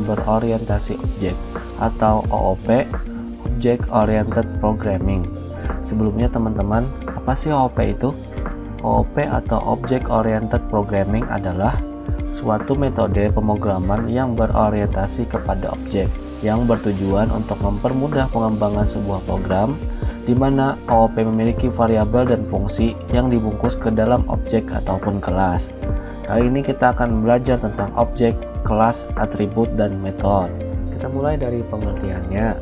berorientasi objek atau OOP, Object Oriented Programming. Sebelumnya teman-teman, apa sih OOP itu? OOP atau Object Oriented Programming adalah suatu metode pemrograman yang berorientasi kepada objek, yang bertujuan untuk mempermudah pengembangan sebuah program, di mana OOP memiliki variabel dan fungsi yang dibungkus ke dalam objek ataupun kelas. Kali ini kita akan belajar tentang objek, kelas, atribut, dan metode. Kita mulai dari pengertiannya.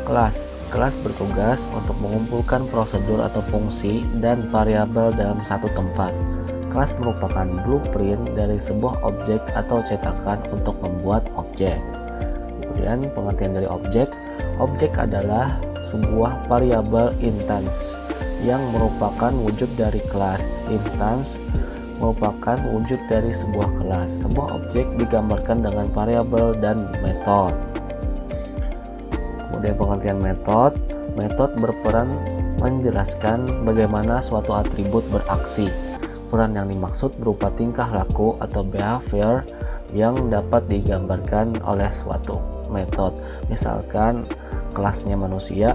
Kelas bertugas untuk mengumpulkan prosedur atau fungsi dan variabel dalam satu tempat. Kelas merupakan blueprint dari sebuah objek atau cetakan untuk membuat objek. Kemudian pengertian dari objek. Objek adalah sebuah variabel instance yang merupakan wujud dari kelas. Instance merupakan wujud dari sebuah kelas. Sebuah objek digambarkan dengan variabel dan metode. Kemudian pengertian metode. Metode berperan menjelaskan bagaimana suatu atribut beraksi. Peran yang dimaksud berupa tingkah laku atau behavior yang dapat digambarkan oleh suatu metode. Misalkan kelasnya manusia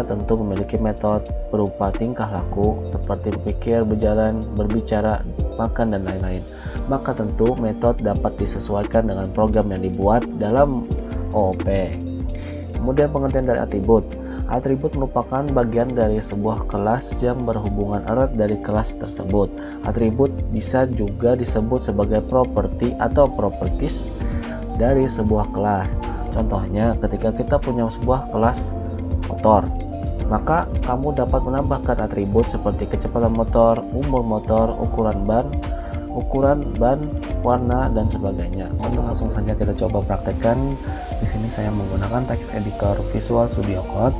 tentu memiliki metode berupa tingkah laku seperti berpikir, berjalan, berbicara, makan, dan lain-lain. Maka tentu metode dapat disesuaikan dengan program yang dibuat dalam OOP. Kemudian pengertian dari atribut. Atribut merupakan bagian dari sebuah kelas yang berhubungan erat dari kelas tersebut. Atribut bisa juga disebut sebagai properti atau properties dari sebuah kelas. Contohnya, ketika kita punya sebuah kelas motor, maka kamu dapat menambahkan atribut seperti kecepatan motor, umur motor, ukuran ban, warna, dan sebagainya. Untuk langsung saja kita coba praktekkan. Di sini saya menggunakan text editor Visual Studio Code.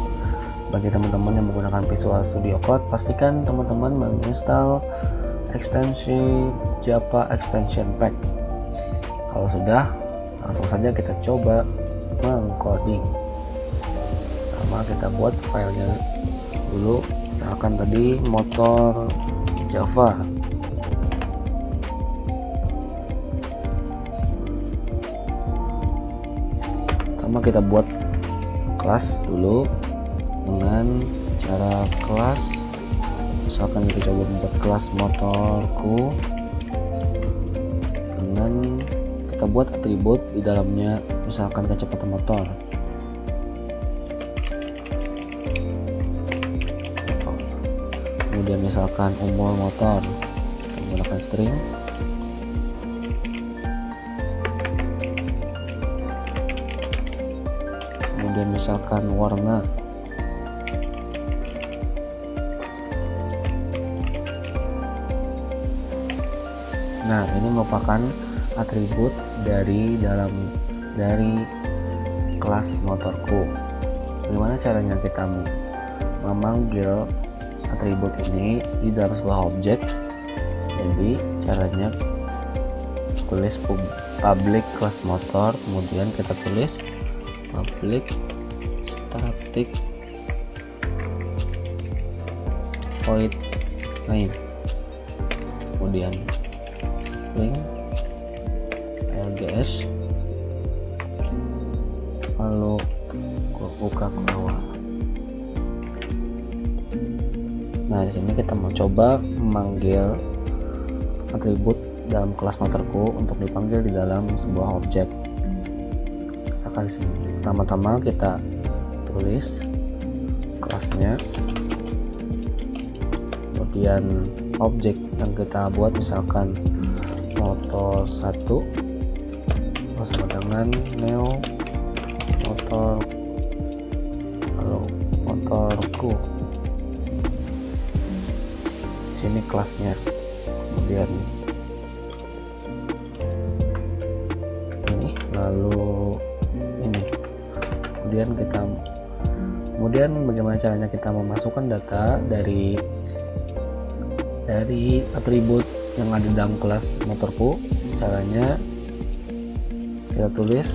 Bagi teman-teman yang menggunakan Visual Studio Code, pastikan teman-teman menginstal ekstensi Java Extension Pack. Kalau sudah, langsung saja kita coba mengcoding. Pertama kita buat filenya dulu, misalkan tadi motor Java. Pertama kita buat kelas dulu dengan cara kelas. Misalkan kita coba membuat kelas motorku dengan kita buat atribut di dalamnya, misalkan kecepatan motor. Kemudian misalkan umur motor, menggunakan string. Kemudian misalkan warna. Nah, ini merupakan atribut dari kelas motorku. Bagaimana caranya kita memanggil atribut ini di dalam sebuah objek? Jadi caranya tulis public class motor, kemudian kita tulis public static void main, kemudian string lgs, lalu buka ke bawah. Nah, di sini kita mau coba memanggil atribut dalam kelas motorku untuk dipanggil di dalam sebuah objek. Akan di sini. Pertama-tama kita tulis kelasnya, kemudian objek yang kita buat misalkan motor 1 bersama dengan new motor, lalu motorku. Sini kelasnya, kemudian ini, lalu ini, kemudian bagaimana caranya kita memasukkan data dari atribut yang ada dalam kelas motorku. Caranya kita tulis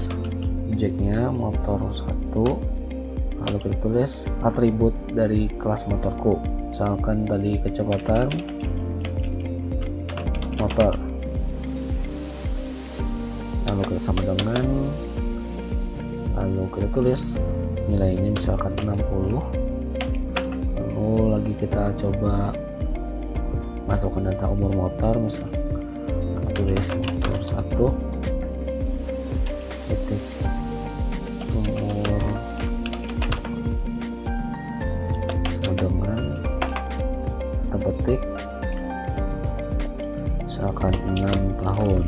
objeknya motor 1, lalu kita tulis atribut dari kelas motorku, misalkan tadi kecepatan motor, lalu kita sama dengan lalu kita tulis nilainya misalkan 60. Lalu lagi kita coba masukkan data umur motor, misalkan kita tulis motor 1 titik umur dengan kita petik misalkan 6 tahun.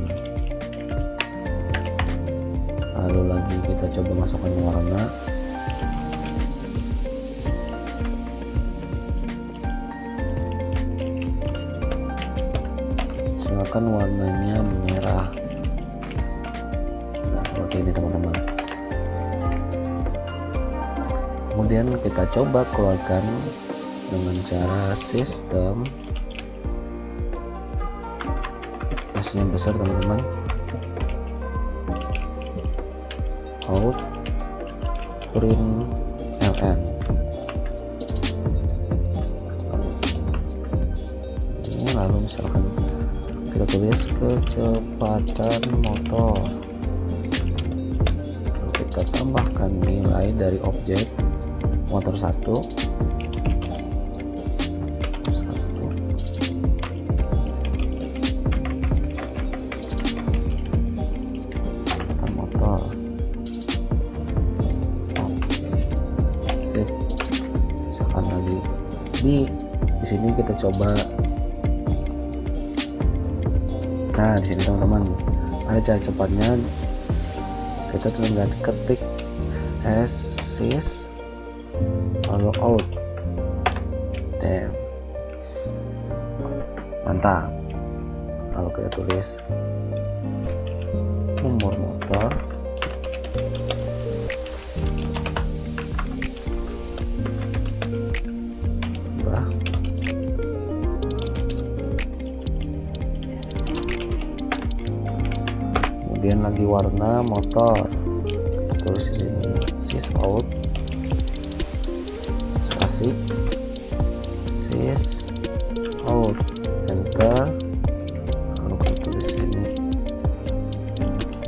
Lalu lagi kita coba masukkan warna, misalkan warnanya merah. Nah, seperti ini teman-teman. Kemudian kita coba keluarkan dengan cara sistem, spasinya besar teman-teman, out print ln. Ini lalu misalkan kita tulis kecepatan motor, lalu kita tambahkan nilai dari objek motor 1 motor. Sip. Misalkan lagi di sini kita coba. Nah, di sini teman-teman ada cara cepatnya. Kita tinggal ketik sys lalu out. Damn. Mantap. Lalu kita tulis umur motor, kemudian lagi warna motor, tulis di sini sys out spasi sys out, enter. Lalu kita tulis sini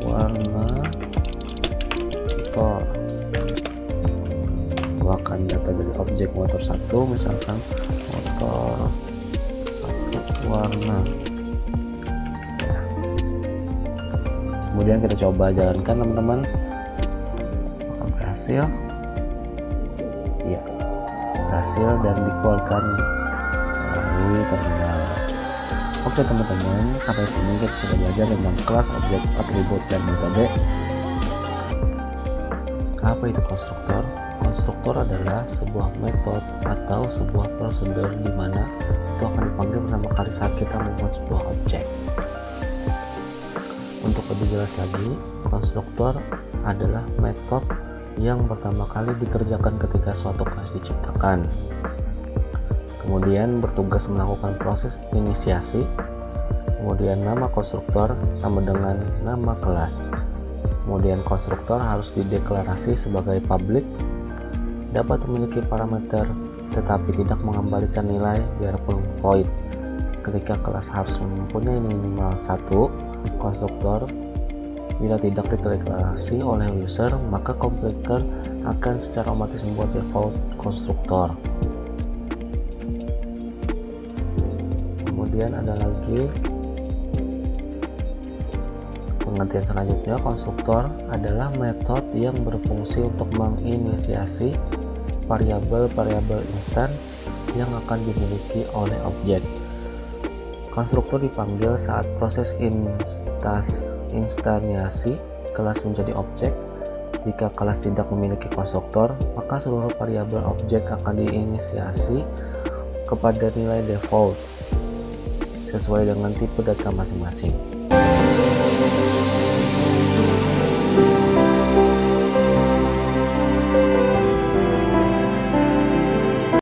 warna motor, bahkan data dari objek motor 1 misalkan motor 1 warna. Kemudian kita coba jalankan teman-teman, apakah berhasil? Iya, berhasil dan dikeluarkan melalui terminal. Oke teman-teman, sampai sini kita sudah belajar tentang kelas, objek, atribut, dan metode. Apa itu konstruktor? Konstruktor adalah sebuah metode atau sebuah prosedur di mana itu akan dipanggil pertama kali saat kita membuat sebuah objek. Untuk lebih jelas lagi, konstruktor adalah metode yang pertama kali dikerjakan ketika suatu kelas diciptakan. Kemudian bertugas melakukan proses inisiasi. Kemudian nama konstruktor sama dengan nama kelas. Kemudian konstruktor harus dideklarasi sebagai public, dapat memiliki parameter tetapi tidak mengembalikan nilai biarpun void. Ketika kelas harus mempunyai minimal 1 konstruktor. Bila tidak dideklarasi oleh user, maka kompiler akan secara otomatis membuat default konstruktor. Kemudian ada lagi pengertian selanjutnya, konstruktor adalah metode yang berfungsi untuk menginisiasi variabel-variabel instan yang akan dimiliki oleh objek. Konstruktor dipanggil saat proses instansiasi kelas menjadi objek. Jika kelas tidak memiliki konstruktor, maka seluruh variabel objek akan diinisiasi kepada nilai default sesuai dengan tipe data masing-masing.